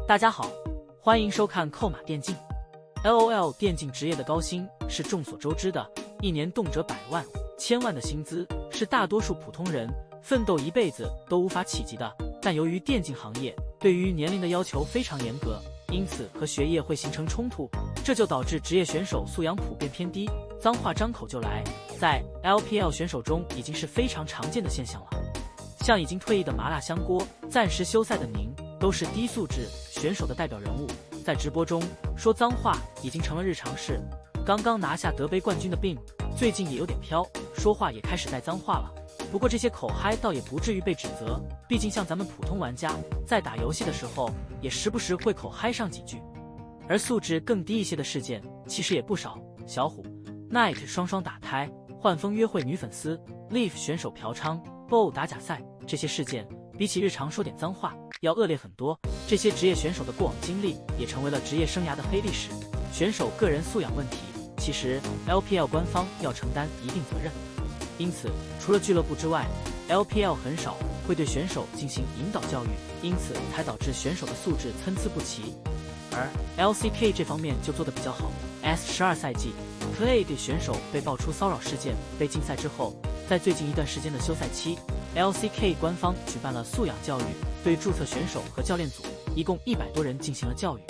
大家好，欢迎收看扣码电竞。LOL 电竞职业的高薪是众所周知的，一年动辄百万、千万的薪资，是大多数普通人奋斗一辈子都无法企及的。但由于电竞行业对于年龄的要求非常严格，因此和学业会形成冲突，这就导致职业选手素养普遍偏低，脏话张口就来，在 LPL 选手中已经是非常常见的现象了。像已经退役的麻辣香锅、暂时休赛的您，都是低素质选手的代表人物，在直播中说脏话已经成了日常事。刚刚拿下德杯冠军的 Beam 最近也有点飘，说话也开始带脏话了。不过这些口嗨倒也不至于被指责，毕竟像咱们普通玩家在打游戏的时候，也时不时会口嗨上几句。而素质更低一些的事件其实也不少，小虎、Knight 双双打胎，幻风约会女粉丝， Leaf 选手嫖娼， BO 打假赛，这些事件比起日常说点脏话要恶劣很多。这些职业选手的过往经历也成为了职业生涯的黑历史。选手个人素养问题，其实 LPL 官方要承担一定责任。因此除了俱乐部之外， LPL 很少会对选手进行引导教育，因此才导致选手的素质参差不齐。而 LCK 这方面就做得比较好。S12 赛季 Clade 选手被爆出骚扰事件被禁赛之后，在最近一段时间的休赛期， LCK 官方举办了素养教育，对注册选手和教练组一共100多人进行了教育。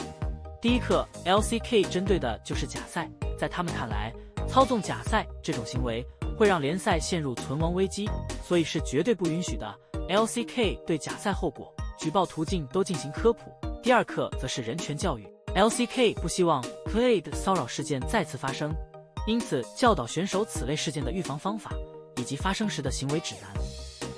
第一课 LCK 针对的就是假赛，在他们看来，操纵假赛这种行为会让联赛陷入存亡危机，所以是绝对不允许的。 LCK 对假赛后果、举报途径都进行科普。第二课则是人权教育， LCK 不希望 Clade 骚扰事件再次发生，因此教导选手此类事件的预防方法以及发生时的行为指南。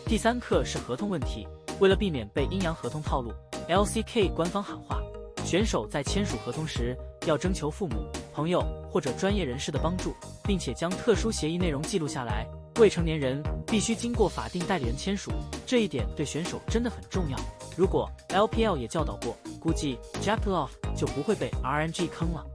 第三课是合同问题，为了避免被阴阳合同套路， LCK 官方喊话，选手在签署合同时要征求父母、朋友或者专业人士的帮助，并且将特殊协议内容记录下来。未成年人必须经过法定代理人签署，这一点对选手真的很重要。如果 LPL 也教导过，估计 Jackaloff 就不会被 RNG 坑了。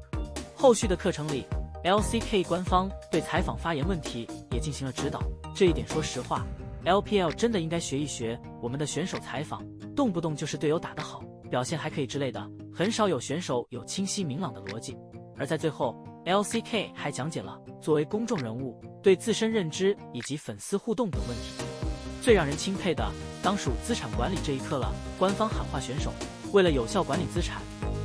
后续的课程里， LCK 官方对采访发言问题也进行了指导，这一点说实话， LPL 真的应该学一学。我们的选手采访动不动就是队友打得好，表现还可以之类的，很少有选手有清晰明朗的逻辑。而在最后， LCK 还讲解了作为公众人物对自身认知以及粉丝互动等问题。最让人钦佩的当属资产管理这一课了。官方喊话选手，为了有效管理资产，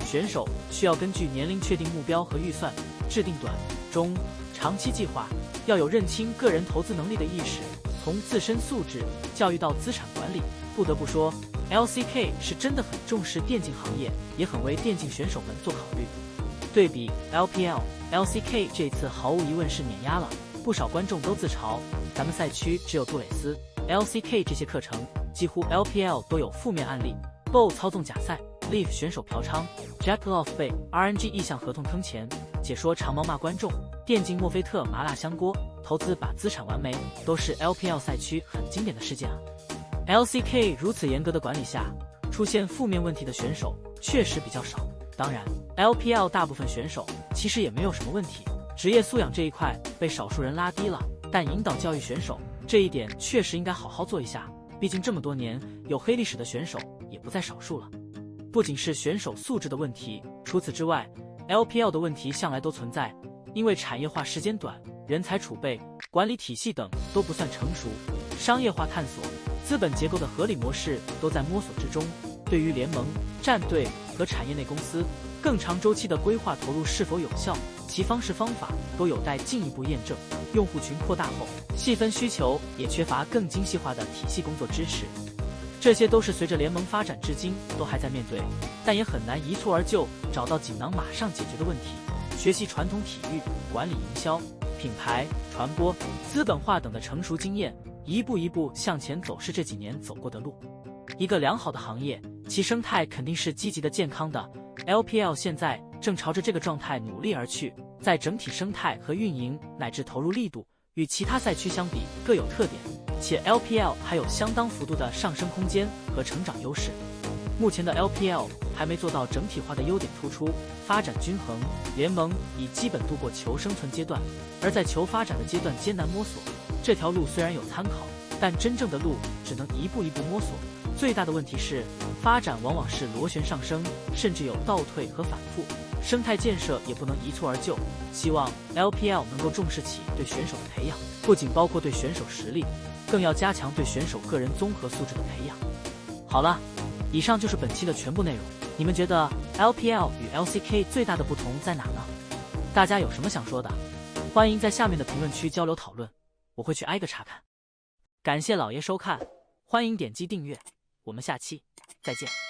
选手需要根据年龄确定目标和预算，制定短、中、长期计划，要有认清个人投资能力的意识，从自身素质教育到资产管理。不得不说， LCK 是真的很重视电竞行业，也很为电竞选手们做考虑。对比 LPL， LCK 这次毫无疑问是碾压了，不少观众都自嘲，咱们赛区只有杜蕾斯。 LCK 这些课程几乎 LPL 都有负面案例， BO 操纵假赛， Leaf 选手嫖娼， Jackaloff 被 RNG 意向合同坑钱，解说长毛骂观众，电竞墨菲特麻辣香锅，投资把资产完没，都是 LPL 赛区很经典的事件啊。LCK 如此严格的管理下，出现负面问题的选手确实比较少。当然 LPL 大部分选手其实也没有什么问题，职业素养这一块被少数人拉低了，但引导教育选手这一点确实应该好好做一下，毕竟这么多年有黑历史的选手也不在少数了。不仅是选手素质的问题，除此之外 LPL 的问题向来都存在，因为产业化时间短，人才储备、管理体系等都不算成熟，商业化探索、资本结构的合理模式都在摸索之中。对于联盟、战队和产业内公司更长周期的规划投入是否有效，其方式方法都有待进一步验证。用户群扩大后，细分需求也缺乏更精细化的体系工作支持，这些都是随着联盟发展至今都还在面对，但也很难一蹴而就找到锦囊马上解决的问题。学习传统体育、管理营销、品牌、传播、资本化等的成熟经验，一步一步向前走，是这几年走过的路。一个良好的行业，其生态肯定是积极的、健康的。LPL 现在正朝着这个状态努力而去，在整体生态和运营乃至投入力度与其他赛区相比各有特点，且 LPL 还有相当幅度的上升空间和成长优势。目前的 LPL 还没做到整体化的优点突出，发展均衡，联盟已基本度过求生存阶段，而在求发展的阶段艰难摸索。这条路虽然有参考，但真正的路只能一步一步摸索。最大的问题是，发展往往是螺旋上升，甚至有倒退和反复。生态建设也不能一蹴而就。希望 LPL 能够重视起对选手的培养，不仅包括对选手实力，更要加强对选手个人综合素质的培养。好了，以上就是本期的全部内容。你们觉得 LPL 与 LCK 最大的不同在哪呢？大家有什么想说的，欢迎在下面的评论区交流讨论，我会去挨个查看。感谢老爷收看，欢迎点击订阅，我们下期再见。